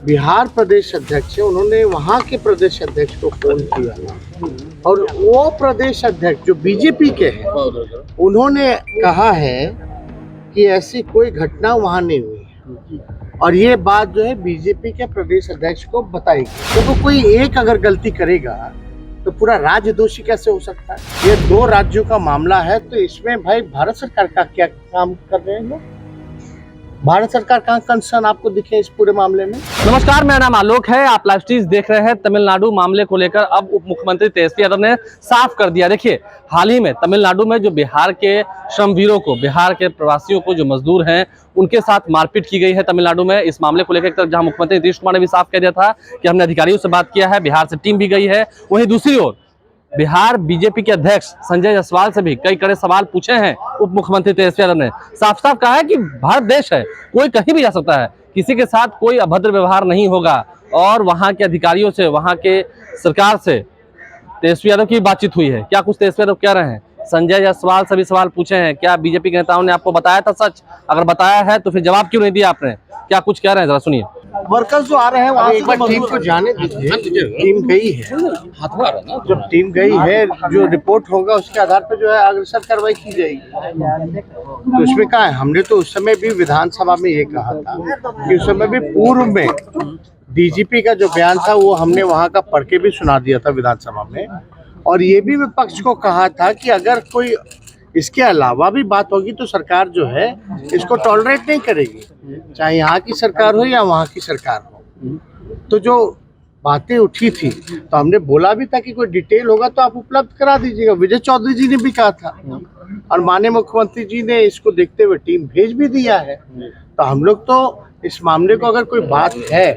बिहार प्रदेश अध्यक्ष है, उन्होंने वहाँ के प्रदेश अध्यक्ष को फोन किया और वो प्रदेश अध्यक्ष जो बीजेपी के हैं उन्होंने कहा है कि ऐसी कोई घटना वहाँ नहीं हुई है और ये बात जो है बीजेपी के प्रदेश अध्यक्ष को बताएगी। तो कोई एक अगर गलती करेगा तो पूरा राज्य दोषी कैसे हो सकता है? ये दो राज्यों का मामला है, तो इसमें भाई भारत सरकार का क्या काम कर रहे हैं लोग? भारत सरकार का कंसर्न आपको दिखे इस पूरे मामले में? नमस्कार, मेरा नाम आलोक है। आप लाइव स्ट्रीम देख रहे हैं। तमिलनाडु मामले को लेकर अब उप मुख्यमंत्री तेजस्वी यादव ने साफ कर दिया। देखिए, हाल ही में तमिलनाडु में जो बिहार के श्रमवीरों को, बिहार के प्रवासियों को, जो मजदूर हैं, उनके साथ मारपीट की गई है तमिलनाडु में। इस मामले को लेकर एक तरफ जहां मुख्यमंत्री नीतीश कुमार ने भी साफ कह दिया था कि हमने अधिकारियों से बात किया है, बिहार से टीम भी गई है, वहीं दूसरी ओर बिहार बीजेपी के अध्यक्ष संजय जायसवाल से भी कई कड़े सवाल पूछे हैं उप मुख्यमंत्री तेजस्वी यादव ने। साफ साफ कहा है कि भारत देश है, कोई कहीं भी जा सकता है, किसी के साथ कोई अभद्र व्यवहार नहीं होगा। और वहां के अधिकारियों से, वहां के सरकार से तेजस्वी यादव की बातचीत हुई है। क्या कुछ तेजस्वी यादव कह रहे हैं? संजय जायसवाल सभी सवाल पूछे हैं। क्या बीजेपी के नेताओं ने आपको बताया था सच? अगर बताया है तो फिर जवाब क्यों नहीं दिया आपने? क्या कुछ कह रहे हैं, जरा सुनिए। वर्कर्स जो आ रहे हैं वहाँ एक बार टीम को जाने दीजिए। टीम गई है, जब टीम गई है, जो रिपोर्ट होगा उसके आधार पर जो है अग्रसर कार्रवाई की जाएगी। तो उसमें क्या है, हमने तो उस समय भी विधानसभा में ये कहा था कि उस समय भी पूर्व में डीजीपी का जो बयान था वो हमने वहाँ का पढ़ के भी सुना दिया था विधानसभा में, और ये भी विपक्ष को कहा था कि अगर कोई इसके अलावा भी बात होगी तो सरकार जो है इसको टॉलरेट नहीं करेगी, चाहे यहाँ की सरकार हो या वहाँ की सरकार हो। तो जो बातें उठी थी तो हमने बोला भी था कि कोई डिटेल होगा तो आप उपलब्ध करा दीजिएगा। विजय चौधरी जी ने भी कहा था और माननीय मुख्यमंत्री जी ने इसको देखते हुए टीम भेज भी दिया है। तो हम लोग तो इस मामले को, अगर कोई बात है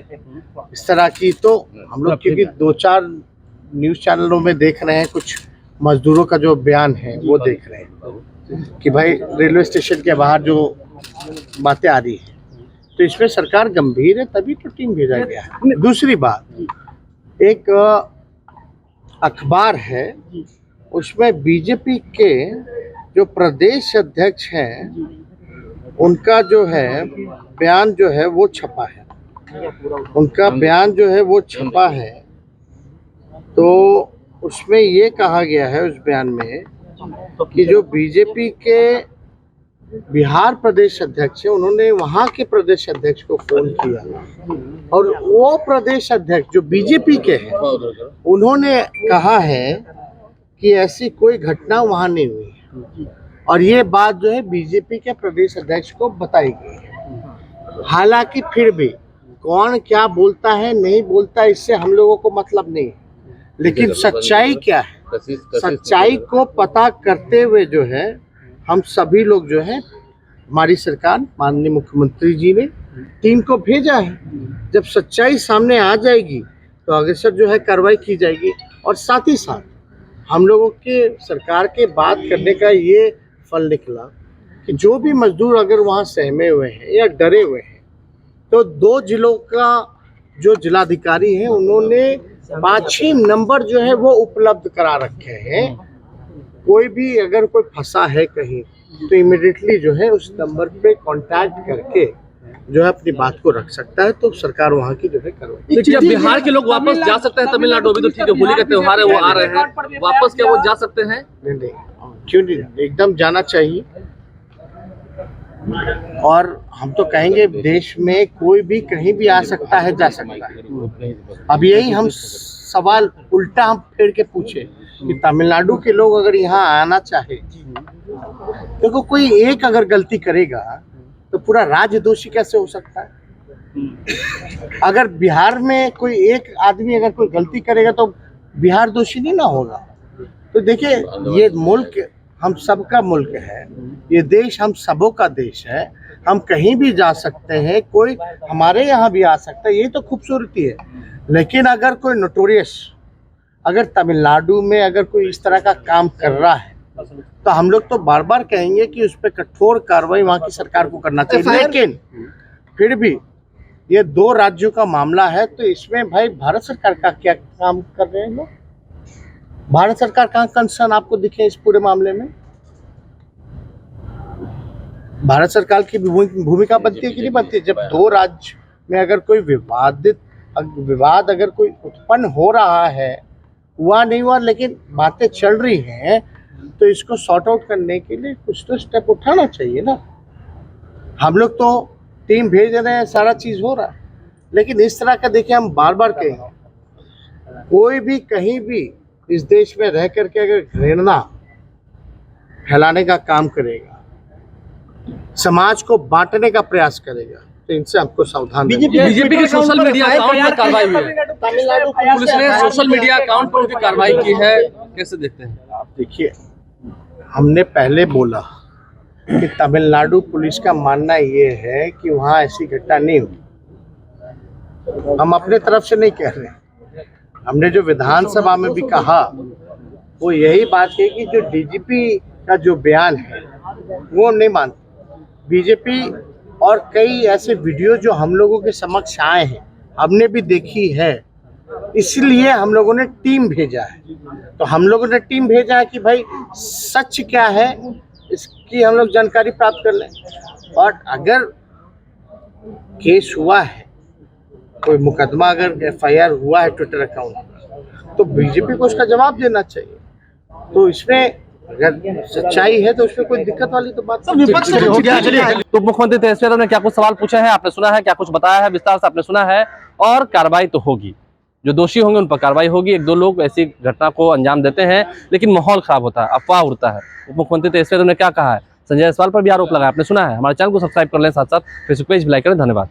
इस तरह की, तो हम लोग क्योंकि 2-4 न्यूज़ चैनलों में देख रहे हैं, कुछ मजदूरों का जो बयान है वो देख रहे हैं कि भाई रेलवे स्टेशन के बाहर जो बातें आ रही है, तो इसमें सरकार गंभीर है, तभी तो टीम भेजा गया है। दूसरी बात, एक अखबार है, उसमें बीजेपी के जो प्रदेश अध्यक्ष हैं उनका जो है बयान जो है वो छपा है, उनका बयान जो है वो छपा है। तो उसमें ये कहा गया है उस बयान में कि जो बीजेपी के बिहार प्रदेश अध्यक्ष है, उन्होंने वहाँ के प्रदेश अध्यक्ष को फोन किया और वो प्रदेश अध्यक्ष जो बीजेपी के हैं उन्होंने कहा है कि ऐसी कोई घटना वहाँ नहीं हुई है और ये बात जो है बीजेपी के प्रदेश अध्यक्ष को बताई गई है। हालांकि फिर भी कौन क्या बोलता है नहीं बोलता इससे हम लोगों को मतलब नहीं, लेकिन सच्चाई क्या है, सच्चाई को पता करते हुए जो है हम सभी लोग जो है, हमारी सरकार, माननीय मुख्यमंत्री जी ने टीम को भेजा है। जब सच्चाई सामने आ जाएगी तो अग्रसर जो है कार्रवाई की जाएगी। और साथ ही साथ हम लोगों के सरकार के बात करने का ये फल निकला कि जो भी मजदूर अगर वहाँ सहमे हुए हैं या डरे हुए हैं, तो 2 जिलों का जो जिलाधिकारी हैं उन्होंने 5-6 नंबर जो है वो उपलब्ध करा रखे हैं। कोई भी अगर कोई फंसा है कहीं तो इमीडिएटली जो है उस नंबर पे कांटेक्ट करके जो है अपनी बात को रख सकता है। तो सरकार वहाँ की जो है करवाई। देखिए, बिहार के लोग वापस जा सकते हैं तमिलनाडु? अभी तो ठीक है, होली का त्योहार है, वो आ रहे हैं, वापस क्या वो जा सकते हैं? नहीं, क्यों नहीं, एकदम जाना चाहिए। और हम तो कहेंगे देश में कोई भी कहीं भी आ सकता है, जा सकता है। अब यही हम सवाल उल्टा हम फेर के पूछे कि तमिलनाडु के लोग अगर यहाँ आना चाहे, देखो कोई एक अगर गलती करेगा तो पूरा राज्य दोषी कैसे हो सकता है? अगर बिहार में कोई एक आदमी अगर कोई गलती करेगा तो बिहार दोषी नहीं ना होगा। तो देखिए, ये मुल्क हम सबका मुल्क है, ये देश हम सबों का देश है, हम कहीं भी जा सकते हैं, कोई हमारे यहाँ भी आ सकता है, ये तो खूबसूरती है। लेकिन अगर कोई नोटोरियस अगर तमिलनाडु में अगर कोई इस तरह का काम कर रहा है तो हम लोग तो बार बार कहेंगे कि उस पर कठोर कार्रवाई वहाँ की सरकार को करना चाहिए। लेकिन फिर भी ये 2 राज्यों का मामला है, तो इसमें भाई भारत सरकार का क्या काम कर रहे हैं लोग? भारत सरकार का कंसर्न आपको दिखे इस पूरे मामले में? भारत सरकार की भूमिका बनती है कि नहीं बनती है? जब 2 राज्य में अगर कोई विवाद अगर कोई उत्पन्न हो रहा है, हुआ नहीं हुआ लेकिन बातें चल रही हैं, तो इसको सॉर्ट आउट करने के लिए कुछ तो स्टेप उठाना चाहिए ना। हम लोग तो टीम भेज रहे हैं, सारा चीज हो रहा है, लेकिन इस तरह का देखिए हम बार बार कहेंगे, कोई भी कहीं भी इस देश में रह करके अगर घृणा फैलाने का काम करेगा, समाज को बांटने का प्रयास करेगा, तो इनसे आपको सावधान रहना चाहिए। बीजेपी के सोशल मीडिया अकाउंट पर कार्रवाई हुई है, तमिलनाडु पुलिस ने सोशल मीडिया अकाउंट पर भी कार्रवाई की है, कैसे देखते हैं आप? देखिए, हमने पहले बोला कि तमिलनाडु पुलिस का मानना ये है कि वहाँ ऐसी घटना नहीं हुई। हम अपने तरफ से नहीं कह रहे, हमने जो विधानसभा में भी कहा वो यही बात है कि जो डीजीपी का जो बयान है वो हम नहीं मानते। बीजेपी और कई ऐसे वीडियो जो हम लोगों के समक्ष आए हैं, हमने भी देखी है, इसलिए हम लोगों ने टीम भेजा है। तो हम लोगों ने टीम भेजा है कि भाई सच क्या है इसकी हम लोग जानकारी प्राप्त कर लें, और अगर केस हुआ है, कोई मुकदमा अगर एफआईआर हुआ है ट्विटर अकाउंट पर, तो बीजेपी को उसका जवाब देना चाहिए। तो इसमें अगर सच्चाई है तो उसमें कोई दिक्कत वाली तो बात नहीं। तो मुख्यमंत्री तेजस्वी यादव ने क्या कुछ सवाल पूछे हैं, आपने सुना है, क्या कुछ बताया है, विस्तार से आपने सुना है, और कार्रवाई तो होगी, जो दोषी होंगे उन पर कार्रवाई होगी। एक दो लोग ऐसी घटना को अंजाम देते हैं लेकिन माहौल खराब होता है, अफवाह उड़ता है। उप मुख्यमंत्री तेजस्वी यादव ने क्या कहा है, संजय जायसवाल पर भी आरोप लगाया, आपने सुना है। हमारे चैनल को सब्सक्राइब कर लें, साथ साथ फेसबुक पेज भी लाइक करें। धन्यवाद।